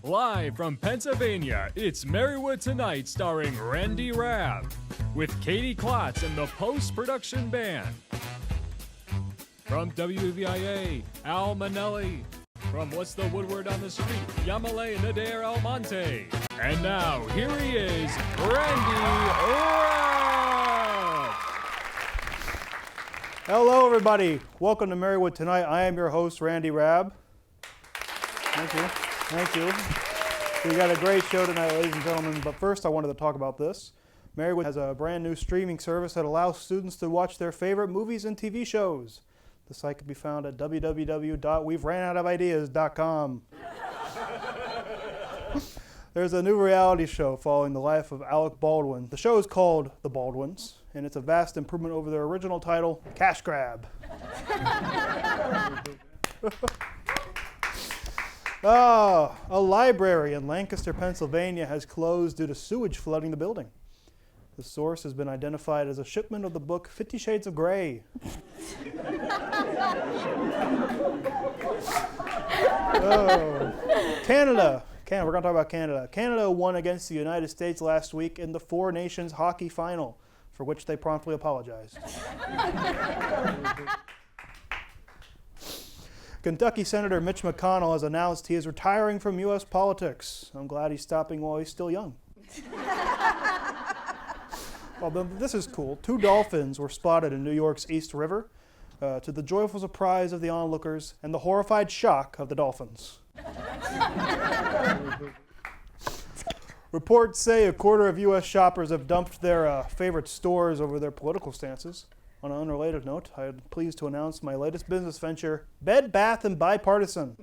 Live from Pennsylvania, it's Marywood Tonight starring Randy Rabb with Katie Klotz and the post-production band. From WVIA, Al Monelli. From What's the Woodward on the Street, Yamilé Nader Almonte. And now, here he is, Randy Rabb! Hello, everybody. Welcome to Marywood Tonight. I am your host, Randy Rabb. Thank you. Thank you. We got a great show tonight, ladies and gentlemen, but first I wanted to talk about this. Marywood has a brand new streaming service that allows students to watch their favorite movies and TV shows. The site can be found at www.we'veranoutofideas.com. There's a new reality show following the life of Alec Baldwin. The show is called The Baldwins, and it's a vast improvement over their original title, Cash Grab. A library in Lancaster, Pennsylvania has closed due to sewage flooding the building. The source has been identified as a shipment of the book 50 Shades of Grey. Canada. We're going to talk about Canada. Canada won against the United States last week in the Four Nations hockey final, for which they promptly apologized. Kentucky Senator Mitch McConnell has announced he is retiring from U.S. politics. I'm glad he's stopping while he's still young. Well, this is cool. 2 dolphins were spotted in New York's East River, to the joyful surprise of the onlookers and the horrified shock of the dolphins. Reports say a quarter of U.S. shoppers have dumped their favorite stores over their political stances. On an unrelated note, I am pleased to announce my latest business venture, Bed Bath & Bipartisan.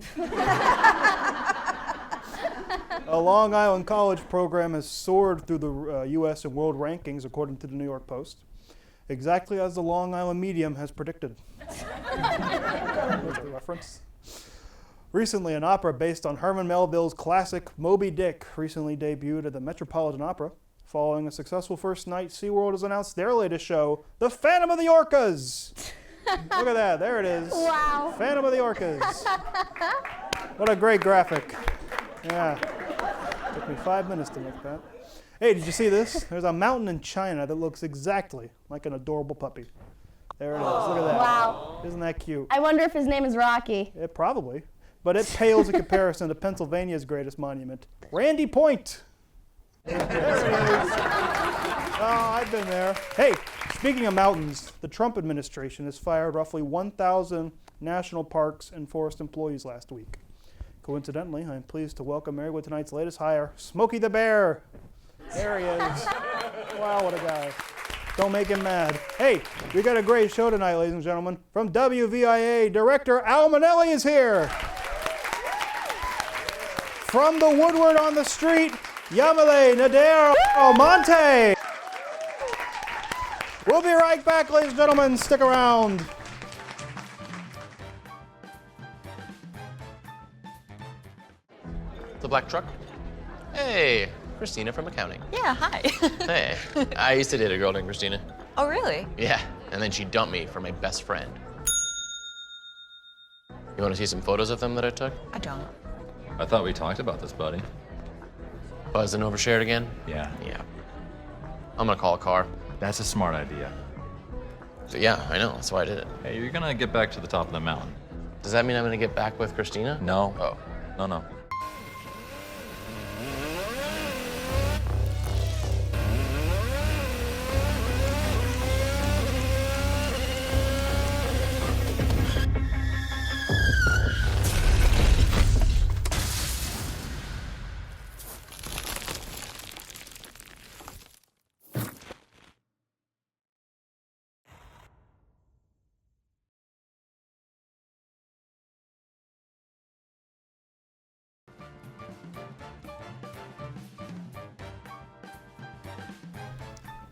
A Long Island College program has soared through the U.S. and world rankings, according to the New York Post, exactly as the Long Island Medium has predicted. That's the reference. Recently, an opera based on Herman Melville's classic Moby Dick recently debuted at the Metropolitan Opera. Following a successful first night, SeaWorld has announced their latest show, The Phantom of the Orcas. Look at that. There it is. Wow. Phantom of the Orcas. What a great graphic. Yeah. Took me 5 minutes to make that. Hey, did you see this? There's a mountain in China that looks exactly like an adorable puppy. There it is. Look at that. Wow. Isn't that cute? I wonder if his name is Rocky. It probably. But it pales in comparison to Pennsylvania's greatest monument, Randy Point. There it is. Oh, I've been there. Hey, speaking of mountains, the Trump administration has fired roughly 1,000 national parks and forest employees last week. Coincidentally, I'm pleased to welcome Marywood Tonight's latest hire, Smokey the Bear. There he is. Wow, what a guy. Don't make him mad. Hey, we got a great show tonight, ladies and gentlemen. From WVIA, director Al Monelli is here. From the Woodward on the Street, Yamilé Nader Almonte. We'll be right back, ladies and gentlemen. Stick around. The black truck? Hey, Christina from accounting. Yeah, hi. Hey, I used to date a girl named Christina. Oh, really? Yeah, and then she dumped me for my best friend. You want to see some photos of them that I took? I don't. I thought we talked about this, buddy. Buzzed and overshared again? Yeah. Yeah. I'm gonna call a car. That's a smart idea. So, yeah, I know, that's why I did it. Hey, you're gonna get back to the top of the mountain. Does that mean I'm gonna get back with Christina? No. Oh. No.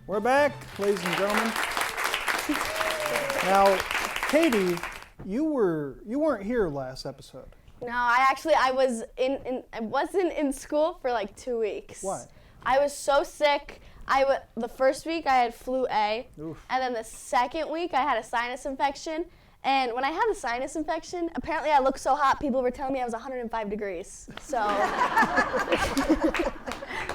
We're back, ladies and gentlemen. Now, Katie, you weren't here last episode. No, I wasn't in school for like 2 weeks. Why? I was so sick. The first week I had flu A, Oof. and then the second week I had a sinus infection, And when I had a sinus infection, apparently I looked so hot, people were telling me I was 105 degrees. So,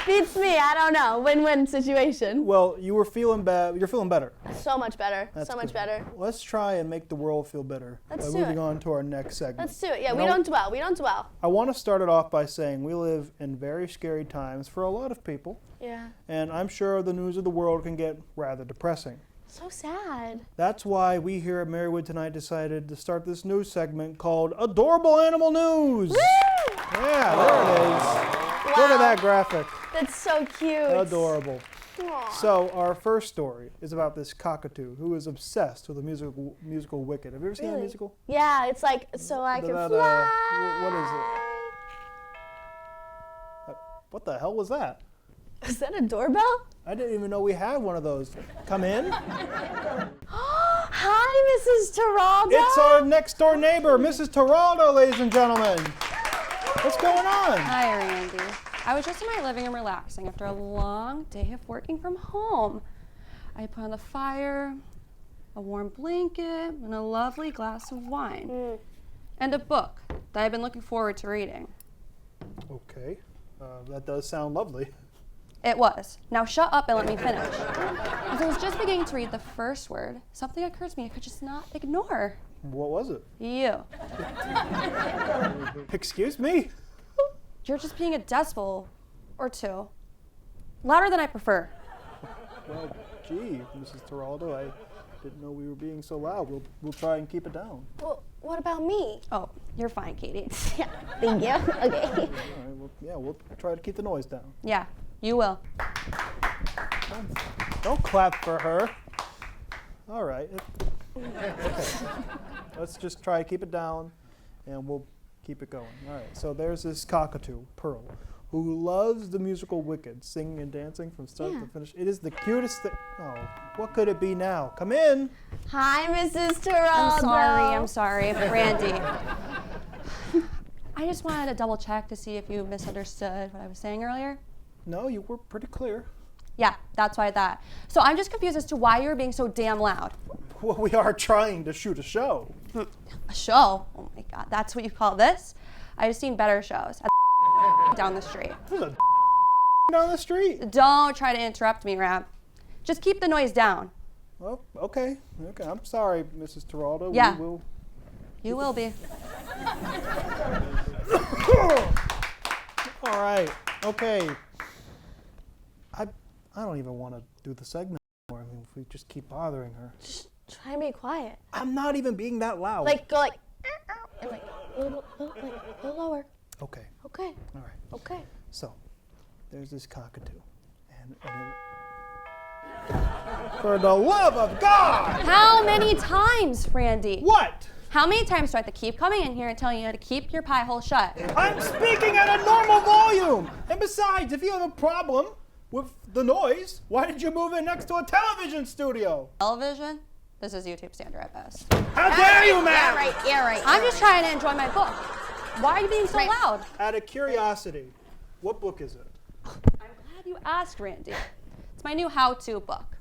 beats me, I don't know, win-win situation. Well, you were feeling bad. You're feeling better. So much better, That's so much good. better. Let's try and make the world feel better Let's by do moving it. on to our next segment. Let's do it, yeah, You we know, don't dwell, we don't dwell. I want to start it off by saying we live in very scary times for a lot of people, Yeah, and I'm sure the news of the world can get rather depressing. so sad. That's why we here at Marywood Tonight decided to start this news segment called Adorable Animal News. Yeah, there it is. Look at that graphic. That's so cute. Adorable. Aw. So our first story is about this cockatoo who is obsessed with the musical Wicked. Have you ever seen that Really? musical? Yeah, it's like, so I can That, fly. what is it? What the hell was that? Is that a doorbell? I didn't even know we had one of those. Come in. Hi, Mrs. Geraldo. It's our next door neighbor, Mrs. Geraldo, ladies and gentlemen. What's going on? Hi, Randy. I was just in my living room relaxing after a long day of working from home. I put on the fire, a warm blanket, and a lovely glass of wine. And a book that I've been looking forward to reading. Okay, that does sound lovely. It was. Now shut up and let me finish. As I was just beginning to read the first word, something occurred to me I could just not ignore. What was it? You. Excuse me? You're just being a decibel or two. Louder than I prefer. Well, gee, Mrs. Geraldo, I didn't know we were being so loud. We'll try and keep it down. Well, what about me? Oh, you're fine, Katie. Yeah, thank you. Okay. All right, well, yeah, we'll try to keep the noise down. Yeah, you will. Don't clap for her. All right. Okay. Let's just try to keep it down, and we'll keep it going. All right. So there's this cockatoo, Pearl, who loves the musical Wicked, singing and dancing from start to finish. It is the cutest thing. Oh, what could it be now? Come in. Hi, Mrs. Geraldo. I'm sorry, Randy. I just wanted to double check to see if you misunderstood what I was saying earlier. No, you were pretty clear. Yeah, that's why that. So I'm just confused as to why you were being so damn loud. Well, we are trying to shoot a show. A show? Oh my God, that's what you call this? I've seen better shows at down the street. There's a down the street. Don't try to interrupt me, Rab. Just keep the noise down. Well, okay. Okay, I'm sorry, Mrs. Geraldo. Yeah. We will. You will be. All right. Okay. I don't even want to do the segment anymore. I mean, if we just keep bothering her. Just try and be quiet. I'm not even being that loud. Like, go like, and like, a little lower. Okay. Okay, All right. okay. So, there's this cockatoo, and for the love of God! How many times, Randy? What? How many times do I have to keep coming in here and telling you to keep your pie hole shut? I'm speaking at a normal volume. And besides, if you have a problem with the noise, why did you move in next to a television studio? Television? This is YouTube standard at best. How dare you, ma'am! Yeah, right. I'm just trying to enjoy my book. Why are you being so loud? Out of curiosity, what book is it? I'm glad you asked, Randy. It's my new how-to book.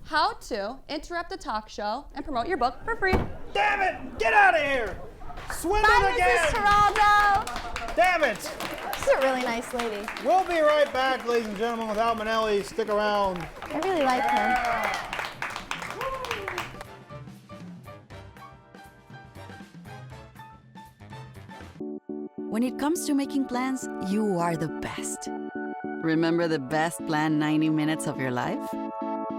How to interrupt a talk show and promote your book for free. Damn it! Get out of here! Swindled Bye, again! Mrs. Geraldo. Damn it! She's a really nice lady. We'll be right back, ladies and gentlemen, without Monelli. Stick around. I really like her. When it comes to making plans, you are the best. Remember the best planned 90 minutes of your life?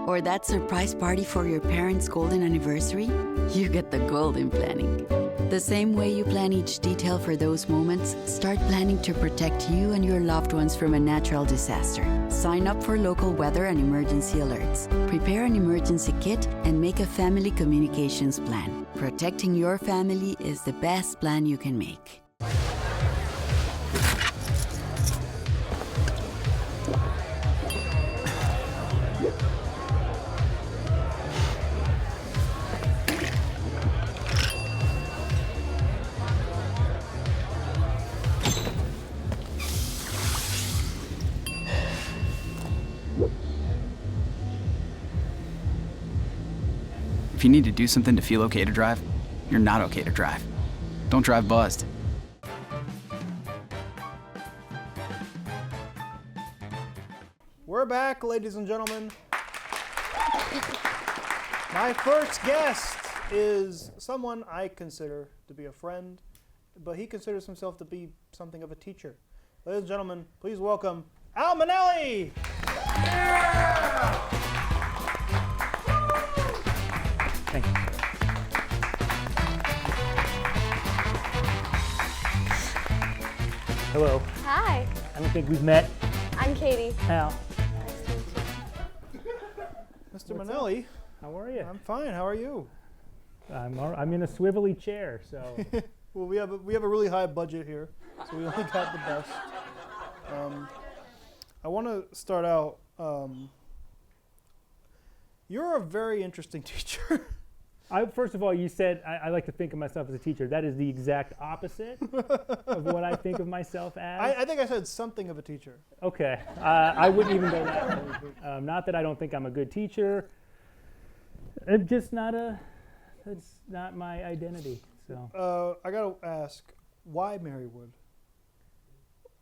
Or that surprise party for your parents' golden anniversary? You get the golden planning. The same way you plan each detail for those moments, start planning to protect you and your loved ones from a natural disaster. Sign up for local weather and emergency alerts. Prepare an emergency kit and make a family communications plan. Protecting your family is the best plan you can make. If you need to do something to feel okay to drive, you're not okay to drive. Don't drive buzzed. We're back, ladies and gentlemen. My first guest is someone I consider to be a friend, but he considers himself to be something of a teacher. Ladies and gentlemen, please welcome Al Monelli! Yeah! Thank you. Hello. Hi, I don't think we've met. I'm Katie. Al. Nice to meet you. Mr. Monelli, How are you? I'm fine. How are you? I'm in a swivelly chair, so. Well, we have a really high budget here, so we only got the best. I want to start out. You're a very interesting teacher. First of all, you said I like to think of myself as a teacher. That is the exact opposite of what I think of myself as. I think I said something of a teacher. Okay, I wouldn't even go that far. Not that I don't think I'm a good teacher. I'm just not that's not my identity. So. I gotta ask, why Marywood?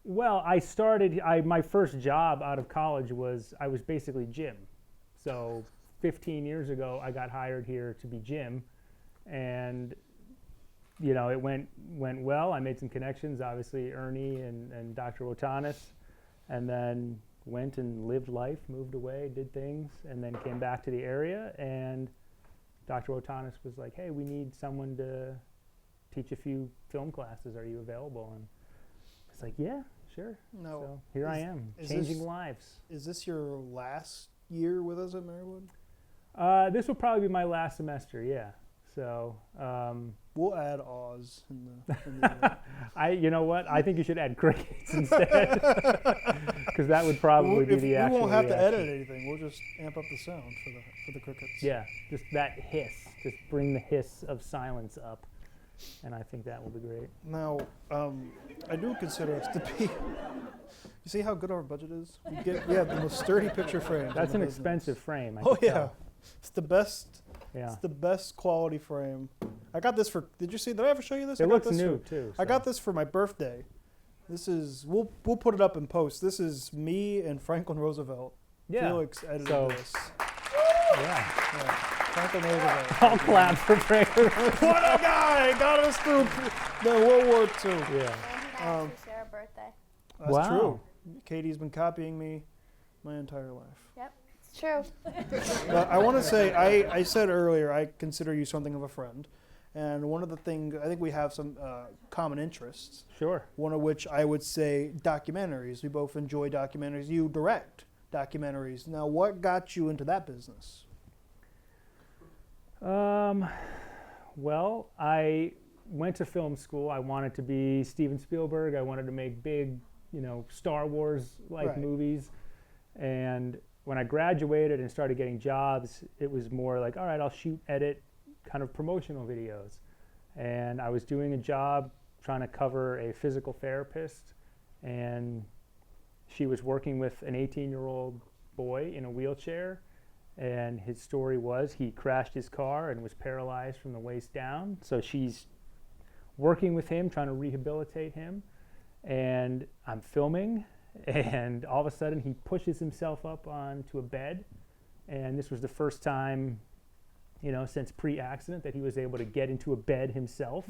Well, my first job out of college was I was basically Jim. So 15 years ago, I got hired here to be Jim, and it went well. I made some connections, obviously Ernie and Dr. Wotanis, and then went and lived life, moved away, did things, and then came back to the area. And Dr. Wotanis was like, "Hey, we need someone to teach a few film classes. Are you available?" And it's like, "Yeah, sure." No, so here I am, changing lives. Is this your last year with us at Marywood? This will probably be my last semester, yeah. So we'll add Oz in the you know what? I think you should add crickets instead, because that would probably be the actual. We won't have to reaction. edit anything. We'll just amp up the sound for the crickets. Yeah, just that hiss. Just bring the hiss of silence up, and I think that will be great. Now, I do consider us to be. You see how good our budget is? We have the most sturdy picture frame. That's an expensive frame. Oh yeah, it's the best. Yeah. It's the best quality frame. I got this for. Did you see? Did I ever show you this? It looks new too. I got this for my birthday. This is. We'll put it up in post. This is me and Franklin Roosevelt. Yeah. Felix edited this. Yeah. Franklin Roosevelt. All claps for Franklin Roosevelt. What a guy! Got us through the World War II. Yeah. And he Sarah's birthday. That's Wow. true. Katie's been copying me my entire life. Yep, it's true. I want to say, I said earlier, I consider you something of a friend. And one of the things, I think we have some common interests. Sure. One of which I would say documentaries. We both enjoy documentaries. You direct documentaries. Now, what got you into that business? Well, I went to film school. I wanted to be Steven Spielberg. I wanted to make big, Star Wars-like movies. And when I graduated and started getting jobs, it was more like, all right, I'll shoot, edit, kind of promotional videos. And I was doing a job trying to cover a physical therapist, and she was working with an 18-year-old boy in a wheelchair. And his story was he crashed his car and was paralyzed from the waist down. So she's working with him, trying to rehabilitate him. And I'm filming, and all of a sudden he pushes himself up onto a bed. And this was the first time, since pre-accident that he was able to get into a bed himself.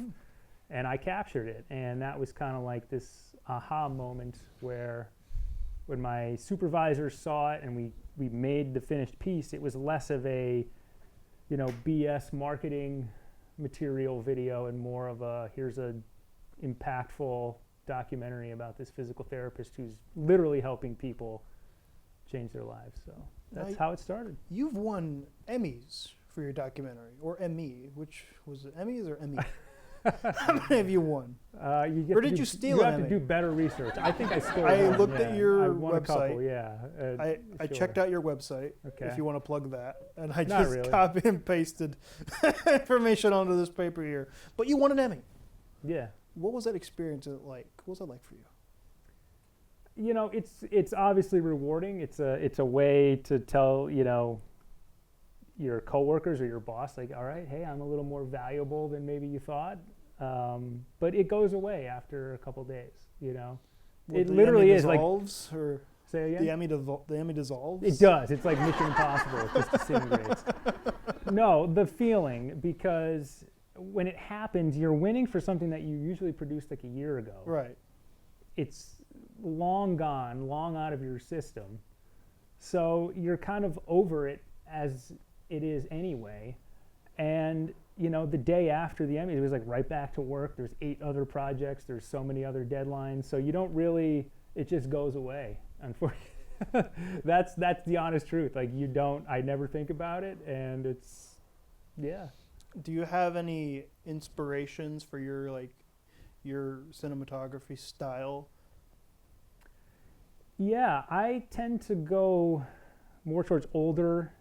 And I captured it. And that was kind of like this aha moment where when my supervisors saw it and we made the finished piece, it was less of a, BS marketing material video and more of a, here's a impactful documentary about this physical therapist who's literally helping people change their lives. So that's how it started. You've won Emmys for your documentary, or Emmy, which was it, Emmys or Emmy? How many have you won? Or did you steal You an have to Emmy? do better research. I think I stole I one, looked at your I won website. A couple, yeah. I sure. checked out your website, Okay. if you want to plug that. And I Not just really. copied and pasted information onto this paper here. But you won an Emmy. Yeah. What was that experience like? What was that like for you? It's obviously rewarding. It's a way to tell, your coworkers or your boss, like, all right, hey, I'm a little more valuable than maybe you thought. But it goes away after a couple days, you know. Well, it the literally Emmy is like. Dissolves, or say again? The Emmy dissolves? It does. It's like Mission Impossible. It just disintegrates. No, the feeling, because when it happens, you're winning for something that you usually produced like a year ago. Right. It's long gone, long out of your system. So you're kind of over it as it is anyway. And, you know, the day after the Emmy, it was like right back to work. There's 8 other projects. There's so many other deadlines. So you don't really, it just goes away, unfortunately. That's the honest truth. Like, I never think about it, and it's, yeah. Do you have any inspirations for your cinematography style? Yeah, I tend to go more towards older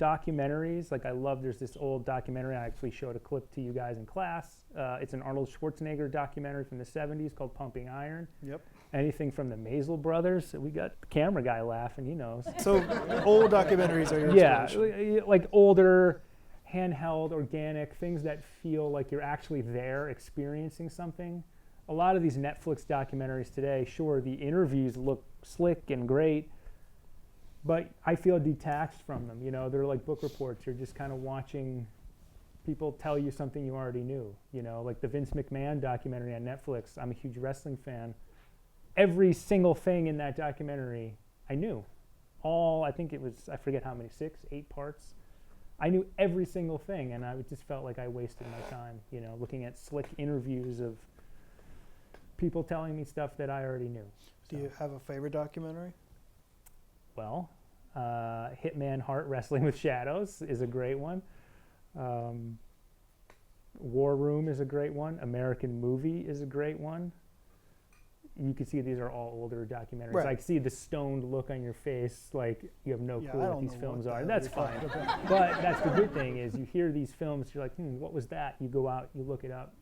documentaries. Like, there's this old documentary, I actually showed a clip to you guys in class. It's an Arnold Schwarzenegger documentary from the 70s called Pumping Iron. Yep. Anything from the Maisel brothers. We got the camera guy laughing, he knows. So old documentaries are your inspiration? Yeah, like older, handheld, organic, things that feel like you're actually there experiencing something. A lot of these Netflix documentaries today, sure, the interviews look slick and great, but I feel detached from them. You know, they're like book reports. You're just kind of watching people tell you something you already knew. You know, like the Vince McMahon documentary on Netflix. I'm a huge wrestling fan. Every single thing in that documentary I knew. I think it was, I forget how many, 6, 8 parts. I knew every single thing, and I just felt like I wasted my time, you know, looking at slick interviews of people telling me stuff that I already knew. Do you have a favorite documentary? Well, Hitman Heart Wrestling with Shadows is a great one. War Room is a great one. American Movie is a great one. You can see these are all older documentaries. Right. I see the stoned look on your face, like you have no clue what these films are. the That's hell fine. you're talking But that's the good thing is you hear these films, you're like, what was that? You go out, you look it up,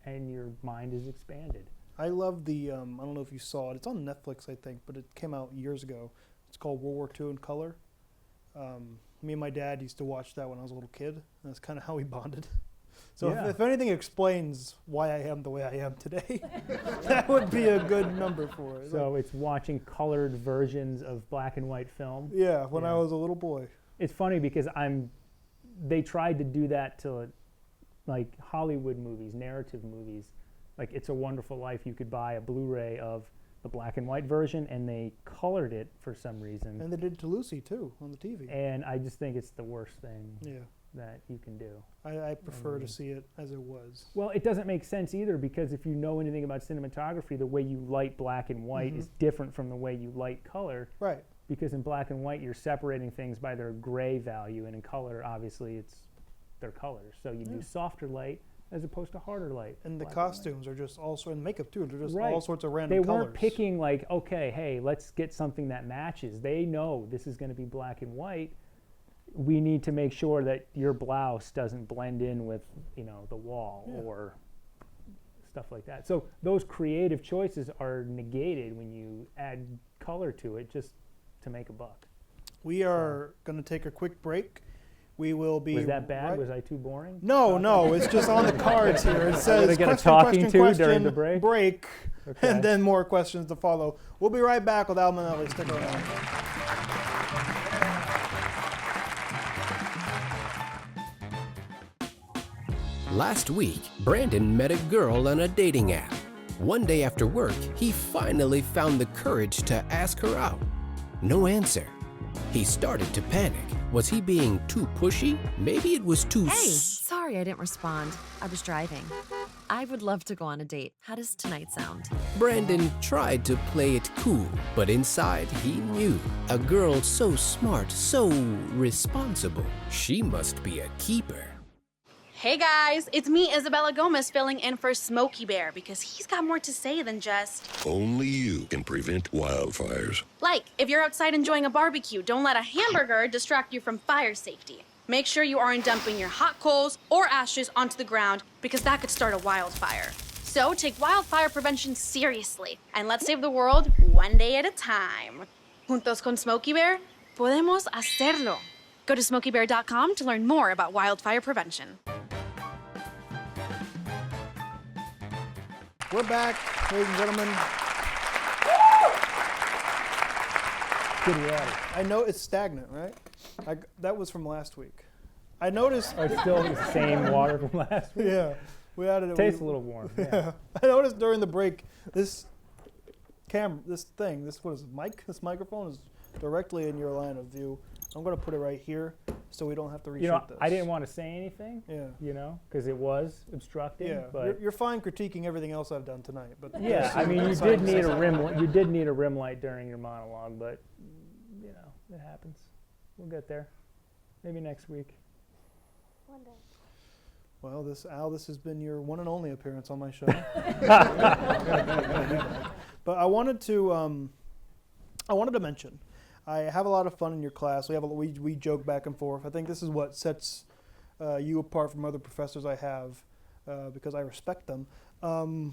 and your mind is expanded. I love the, I don't know if you saw it. It's on Netflix, I think, but it came out years ago. It's called World War II in Color. Me and my dad used to watch that when I was a little kid, and that's kind of how we bonded. So Yeah. if anything explains why I am the way I am today, that would be a good number for it. So it's watching colored versions of black and white film. Yeah, when I was a little boy. It's funny because they tried to do that to like Hollywood movies, narrative movies. Like It's a Wonderful Life, you could buy a Blu-ray of the black and white version, and they colored it for some reason. And they did it to Lucy, too, on the TV. And I just think it's the worst thing that you can do. I prefer to see it as it was. Well, it doesn't make sense either, because if you know anything about cinematography, the way you light black and white is different from the way you light color. Right. Because in black and white, you're separating things by their gray value, and in color, obviously, it's their colors. So you do softer light as opposed to harder light. And the costumes are just also, and makeup too, they're just Right. all sorts of random They colors. weren't picking like, okay, hey, let's get something that matches. They know this is going to be black and white. We need to make sure that your blouse doesn't blend in with, you know, the wall or stuff like that. So those creative choices are negated when you add color to it just to make a buck. We are going to take a quick break. We will be. Was that bad? right- Was I too boring? No, it's just on the cards here. It says gonna get a question, talking question, to during the question, break? Okay. and then more questions to follow. We'll be right back with Al Monelli. Stick around. Last week, Brandon met a girl on a dating app. One day after work, he finally found the courage to ask her out. No answer. He started to panic. Was he being too pushy? Maybe it was too Hey, sorry I didn't respond. I was driving. I would love to go on a date. How does tonight sound? Brandon tried to play it cool, but inside he knew. A girl so smart, so responsible. She must be a keeper. Hey guys, it's me, Isabella Gomez, filling in for Smokey Bear because he's got more to say than just... Only you can prevent wildfires. Like, if you're outside enjoying a barbecue, don't let a hamburger distract you from fire safety. Make sure you aren't dumping your hot coals or ashes onto the ground because that could start a wildfire. So take wildfire prevention seriously and let's save the world one day at a time. Juntos con Smokey Bear, podemos hacerlo. Go to SmokeyBear.com to learn more about wildfire prevention. We're back, ladies and gentlemen. Good water. I know it's stagnant, right? That was from last week. I noticed. Oh, it's still the same water from last week? Yeah. We added it. Tastes a little warm. Yeah. I noticed during the break, this microphone is directly in your line of view. I'm going to put it right here so we don't have to reshoot this. I didn't want to say anything, yeah. Because it was obstructing. Yeah, but you're fine critiquing everything else I've done tonight. But yeah, I mean, you did need a rim light during your monologue, but, it happens. We'll get there. Maybe next week. One day. Well, this has been your one and only appearance on my show. But I wanted to mention, I have a lot of fun in your class. We joke back and forth. I think this is what sets you apart from other professors I have, because I respect them. I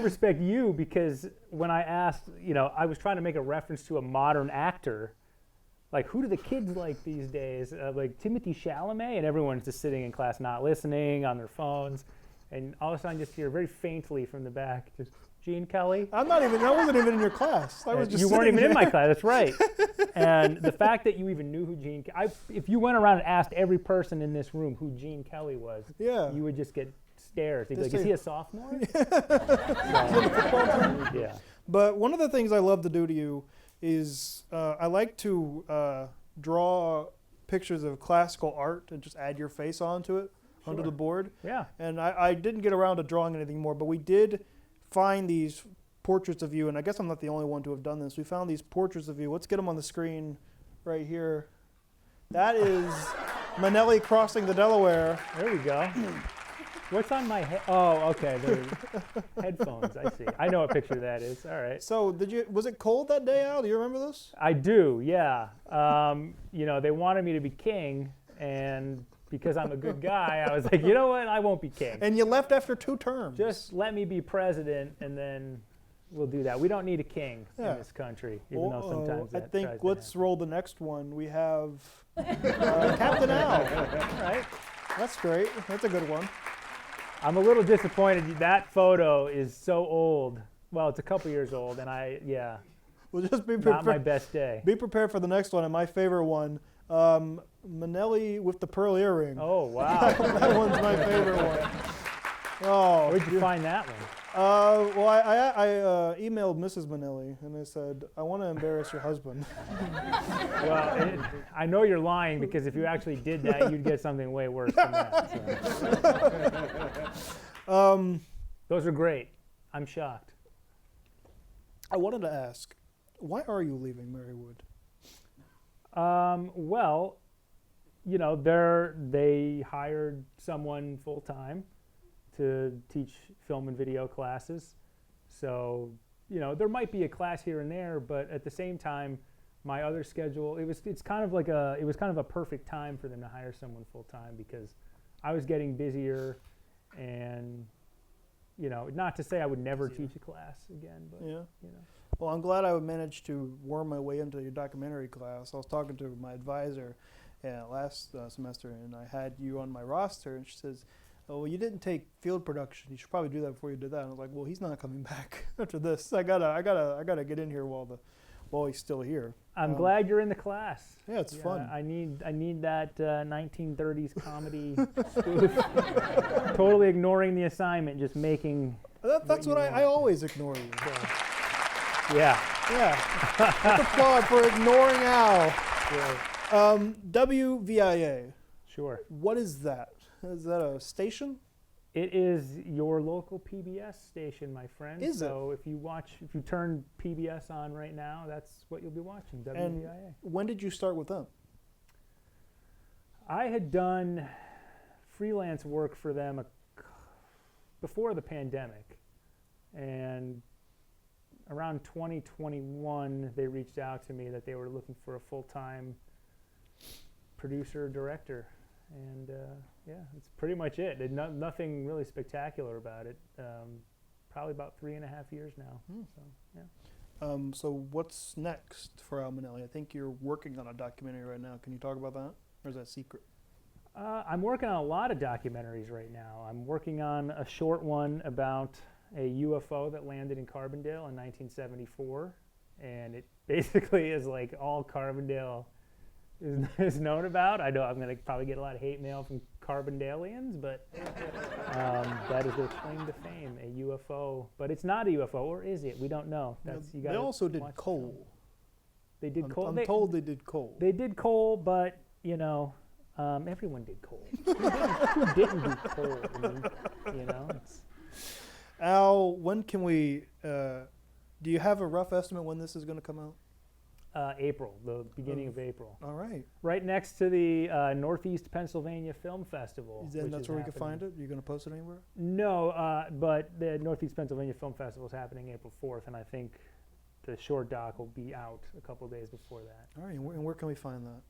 respect you because when I asked, I was trying to make a reference to a modern actor. Like, who do the kids like these days? Like Timothée Chalamet, and everyone's just sitting in class not listening, on their phones. And all of a sudden I just hear very faintly from the back, just, Gene Kelly? I wasn't even in your class. I was just You weren't even in my class, that's right. And the fact that you even knew who Gene Kelly, if you went around and asked every person in this room who Gene Kelly was, you would just get stares. They'd be like, is he a sophomore? Yeah. But one of the things I love to do to you is I like to draw pictures of classical art and just add your face onto it, onto the board. Yeah. And I didn't get around to drawing anything more, but we did find these portraits of you, and I guess I'm not the only one to have done this. We found these portraits of you. Let's get them on the screen right here. That is Monelli crossing the Delaware. There we go. What's on my head? Oh, okay. Headphones, I see. I know what picture that is. All right. So was it cold that day, Al? Do you remember this? I do, yeah. They wanted me to be king, and because I'm a good guy, I was like, you know what? I won't be king. And you left after 2 terms. Just let me be president, and then we'll do that. We don't need a king in this country, even though sometimes that I think let's roll the next one. We have Captain Al. All right. That's great. That's a good one. I'm a little disappointed. That photo is so old. Well, it's a couple years old, and Well, just be prepared. Not my best day. Be prepared for the next one, and my favorite one, Monelli with the pearl earring. Oh, wow. That one's my favorite one. Oh, where'd you find that one? Well, I emailed Mrs. Monelli, and I said, I want to embarrass your husband. Well, I know you're lying, because if you actually did that, you'd get something way worse than that. So. Those are great. I'm shocked. I wanted to ask, why are you leaving Marywood? Well, they hired someone full-time to teach film and video classes. So, there might be a class here and there, but at the same time, my other schedule, it was kind of a perfect time for them to hire someone full-time, because I was getting busier, and not to say I would never teach a class again, but Well, I'm glad I managed to worm my way into your documentary class. I was talking to my advisor last semester, and I had you on my roster, and she says, oh, well, you didn't take field production. You should probably do that before you did that. And I was like, well, he's not coming back after this. I gotta get in here while he's still here. I'm glad you're in the class. Yeah, it's fun. I need that 1930s comedy spoof. Totally ignoring the assignment, just making. That's what I always ignore you. So. Yeah. Let's applaud for ignoring Al. Sure. WVIA. Sure. What is that? Is that a station? It is your local PBS station, my friend. So if you turn PBS on right now, that's what you'll be watching, WVIA. And when did you start with them? I had done freelance work for them before the pandemic. And around 2021, they reached out to me that they were looking for a full-time producer-director. And that's pretty much it. Nothing really spectacular about it. Probably about 3.5 years now. So, yeah. So what's next for Al Monelli? I think you're working on a documentary right now. Can you talk about that, or is that secret? I'm working on a lot of documentaries right now. I'm working on a short one about a UFO that landed in Carbondale in 1974, and it basically is like all Carbondale is known about. I know I'm going to probably get a lot of hate mail from Carbondalians, but that is their claim to fame, a UFO. But it's not a UFO, or is it? We don't know. They also did coal. They did coal. I'm told they did coal. They did coal, but you know, everyone did coal. Who didn't do coal? I mean, you know. Al, when can we? Do you have a rough estimate when this is going to come out? April, the beginning of April. All right. Right next to the Northeast Pennsylvania Film Festival. That's where we can find it? You're going to post it anywhere? No, but the Northeast Pennsylvania Film Festival is happening April 4th, and I think the short doc will be out a couple of days before that. All right, and where can we find that?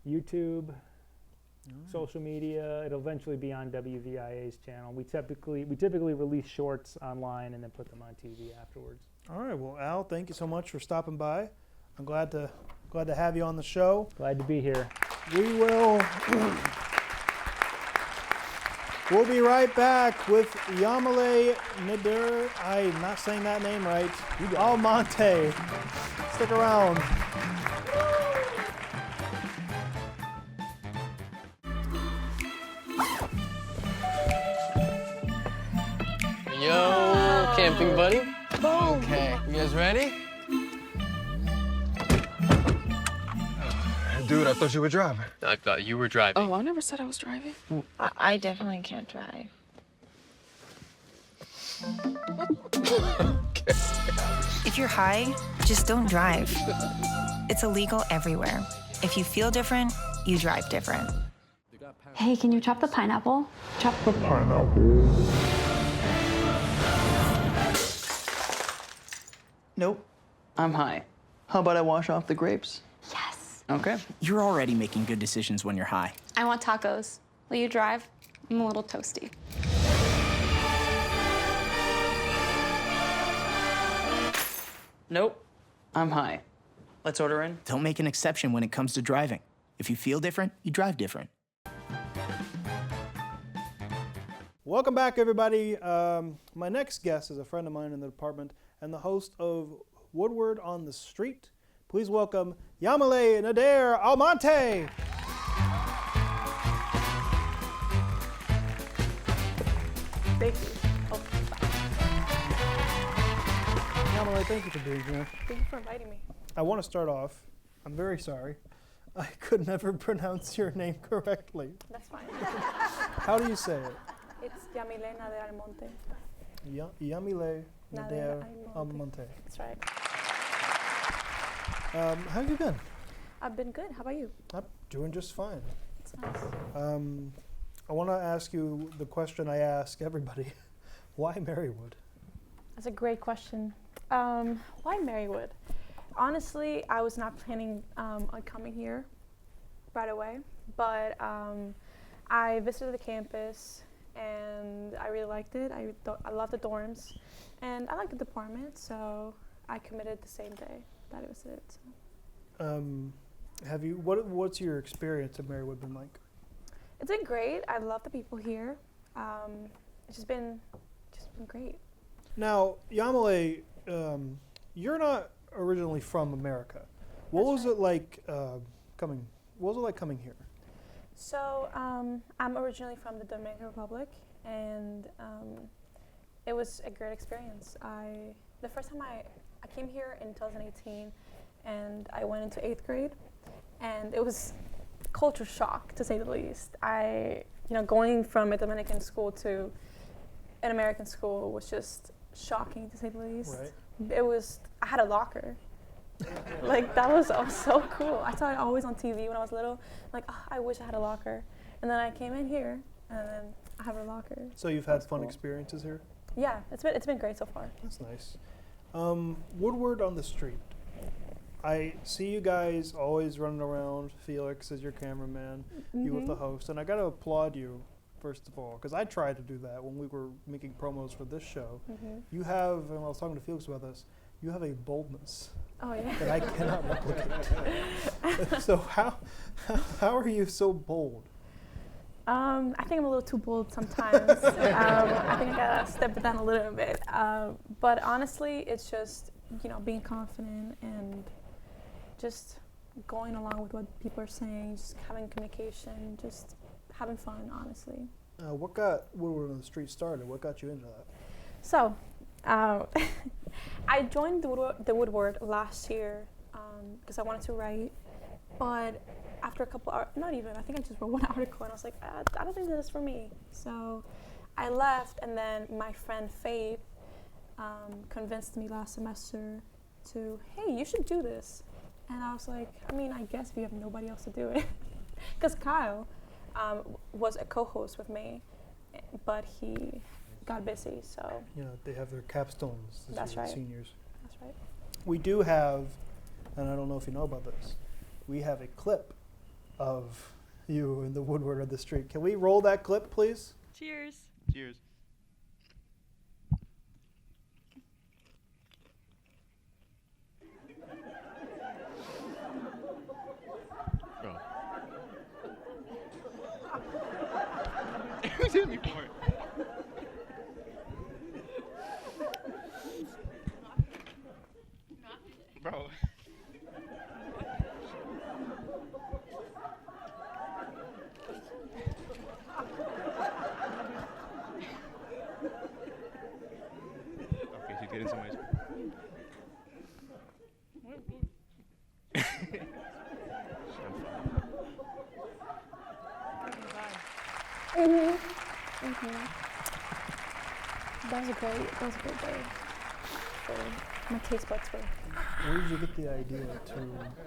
YouTube, social media. It'll eventually be on WVIA's channel. We typically release shorts online and then put them on TV afterwards. All right. Well, Al, thank you so much for stopping by. I'm glad to have you on the show. Glad to be here. We will. We'll be right back with Yamilé Nader. I'm not saying that name right. Almonte. Stick around. Yo, camping buddy. Okay, you guys ready? Dude, I thought you were driving. I thought you were driving. Oh, I never said I was driving. I definitely can't drive. If you're high, just don't drive. It's illegal everywhere. If you feel different, you drive different. Hey, can you chop the pineapple? Chop the pineapple. Nope. I'm high. How about I wash off the grapes? Yes. Okay. You're already making good decisions when you're high. I want tacos. Will you drive? I'm a little toasty. Nope. I'm high. Let's order in. Don't make an exception when it comes to driving. If you feel different, you drive different. Welcome back, everybody. My next guest is a friend of mine in the department and the host of Woodward on the Street. Please welcome Yamilé Nader Almonte. Thank you. Yamilé, thank you for being here. Thank you for inviting me. I want to start off. I'm very sorry. I could never pronounce your name correctly. That's fine. How do you say it? It's Yamilé Nader Almonte. Yamilé Nader Almonte. That's right. How have you been? I've been good. How about you? I'm doing just fine. That's nice. I want to ask you the question I ask everybody. Why Marywood? That's a great question. Why Marywood? Honestly, I was not planning on coming here right away, but I visited the campus and I really liked it. I love the dorms and I like the department, so I committed the same day that it was it. So. What's your experience at Marywood been like? It's been great. I love the people here. It's just been great. Now, Yamilé, you're not originally from America. What was it like coming? What was it like coming here? So I'm originally from the Dominican Republic, and it was a great experience. The first time I came here in 2018, and I went into 8th grade, and it was culture shock to say the least. Going from a Dominican school to an American school was just shocking to say the least. Right. I had a locker. Like, that was so cool. I saw it always on TV when I was little. Like, oh, I wish I had a locker. And then I came in here, and then I have a locker. So you've had fun experiences here? Yeah, it's been great so far. That's nice. Woodward on the Street. I see you guys always running around. Felix is your cameraman, you with the host, and I got to applaud you, first of all, because I tried to do that when we were making promos for this show. You have, and I was talking to Felix about this, you have a boldness Oh, yeah. that I cannot replicate. So how are you so bold? I think I'm a little too bold sometimes. I think I gotta step it down a little bit. But honestly, it's just, being confident and just going along with what people are saying, just having communication, just having fun, honestly. What got Woodward on the Street started? What got you into that? So, I joined the Woodward last year because I wanted to write, but after a couple hours, not even, I think I just wrote one article and I was like, I don't think this is for me. So I left, and then my friend Faith convinced me last semester to, hey, you should do this. And I was like, I guess if you have nobody else to do it. Because Kyle was a co-host with me, but he got busy, so. They have their capstones. That's right. Seniors. That's right. We do have, and I don't know if you know about this, we have a clip of you in the Woodward on the Street. Can we roll that clip, please? Cheers. Cheers. Bro. Who's hit me for it? Bro. Okay, she's getting some ice cream. That was a great day. My taste buds were. Where did you get the idea to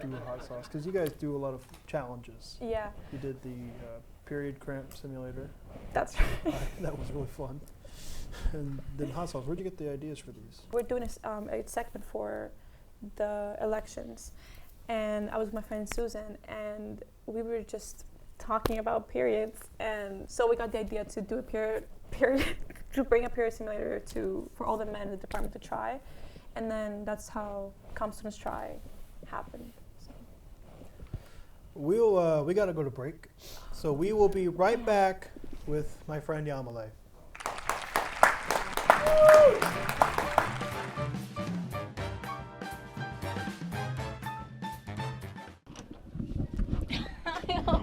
do a hot sauce? Because you guys do a lot of challenges. Yeah. You did the period cramp simulator. That's right. That was really fun. And then hot sauce. Where'd you get the ideas for these? We're doing a segment for the elections, and I was with my friend Susan, and we were just talking about periods, and so we got the idea to do a period to bring a period simulator for all the men in the department to try, and then that's how Come Students Try happened. So. We got to go to break, so we will be right back with my friend Yamilé.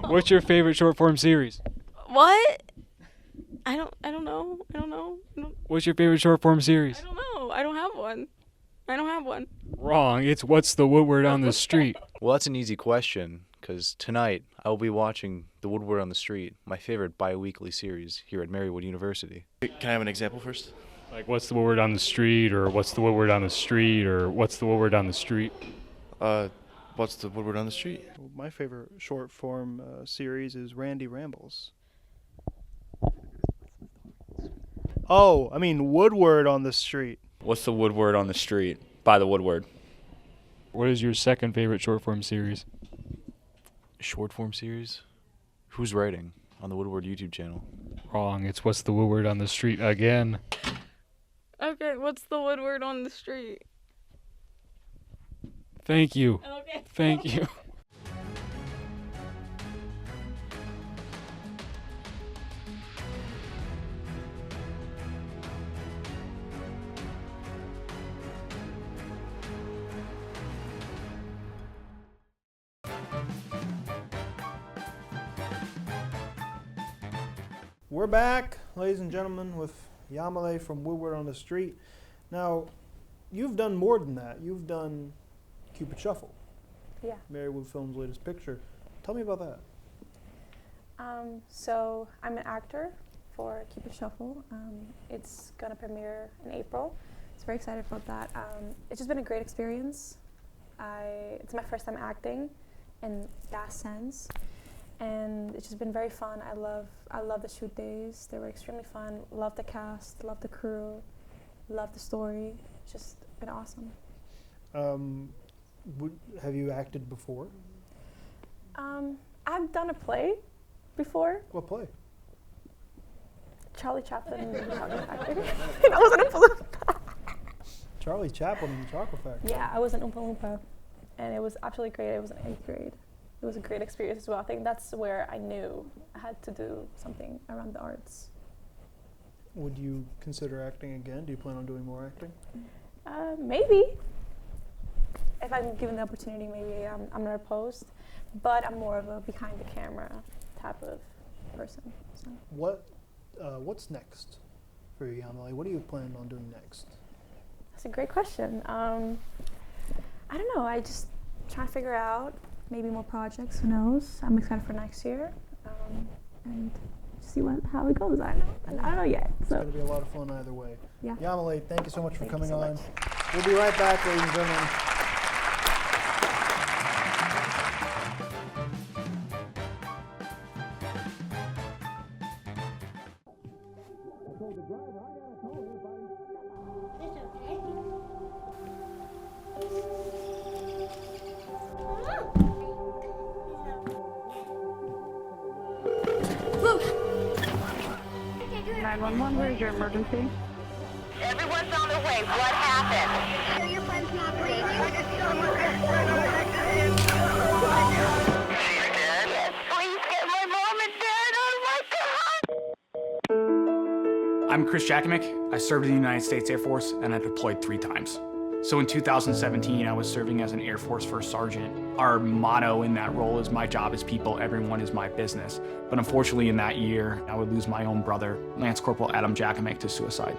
What's your favorite short form series? What? I don't know. What's your favorite short form series? I don't know. I don't have one. Wrong. It's What's the Woodward on the Street? Well, that's an easy question, because tonight I will be watching The Woodward on the Street, my favorite bi-weekly series here at Marywood-University. Can I have an example first? Like, what's the Woodward on the Street, or what's the Woodward on the Street, or what's the Woodward on the Street? What's the Woodward on the Street? My favorite short form series is Randy Rambles. Oh, I mean Woodward on the Street. What's the Woodward on the Street? By the Woodward. What is your second favorite short form series? Short form series? Who's writing? On the Woodward YouTube channel. Wrong. It's What's the Woodward on the Street again. Okay, what's the Woodward on the Street? Thank you. Okay. Thank you. We're back, ladies and gentlemen, with Yamilé from Woodward on the Street. Now, you've done more than that. You've done Cupid Shuffle. Yeah. Marywood Film's latest picture. Tell me about that. So I'm an actor for Cupid Shuffle. It's gonna premiere in April. So very excited about that. It's just been a great experience. It's my first time acting in that sense. And it's just been very fun. I love the shoot days. They were extremely fun. Love the cast, love the crew, love the story. It's just been awesome. Have you acted before? I've done a play before. What play? Charlie Chaplin. I wasn't a Charlie Chaplin in the Chocolate Factory. Yeah, I was an Oompa Loompa, and it was absolutely great. It was in 8th grade. It was a great experience as well. I think that's where I knew I had to do something around the arts. Would you consider acting again? Do you plan on doing more acting? Maybe. If I'm given the opportunity, maybe I'm not opposed. But I'm more of a behind the camera type of person. So. What's next for you, Yamilé? What are you planning on doing next? That's a great question. I don't know. I just trying to figure out maybe more projects. Who knows? I'm excited for next year, and see how it goes. I don't know yet. It's going to be a lot of fun either way. Yeah. Yamilé, thank you so much for coming on. Much. We'll be right back, ladies and gentlemen. Where's your emergency? Everyone's on their way. What happened? Your friend's not breathing. Yes, please get my mom and dad. Oh my God! I'm Chris Jackamick. I served in the United States Air Force and I deployed 3 times. So in 2017, I was serving as an Air Force First Sergeant. Our motto in that role is my job is people, everyone is my business. But unfortunately in that year, I would lose my own brother, Lance Corporal Adam Jackamick, to suicide.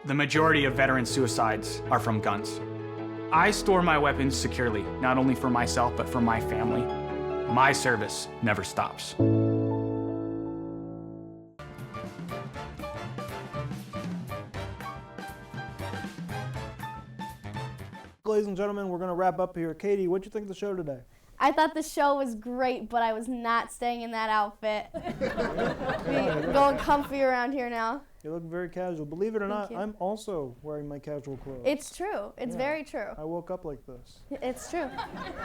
The majority of veteran suicides are from guns. I store my weapons securely, not only for myself, but for my family. My service never stops. Ladies and gentlemen, we're going to wrap up here. Katie, what'd you think of the show today? I thought the show was great, but I was not staying in that outfit. Going comfy around here now. You look very casual. Believe it or not, you. I'm also wearing my casual clothes. It's true. It's very true. I woke up like this. It's true.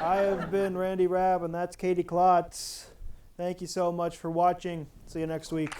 I have been Randy Rabb, and that's Katie Klotz. Thank you so much for watching. See you next week.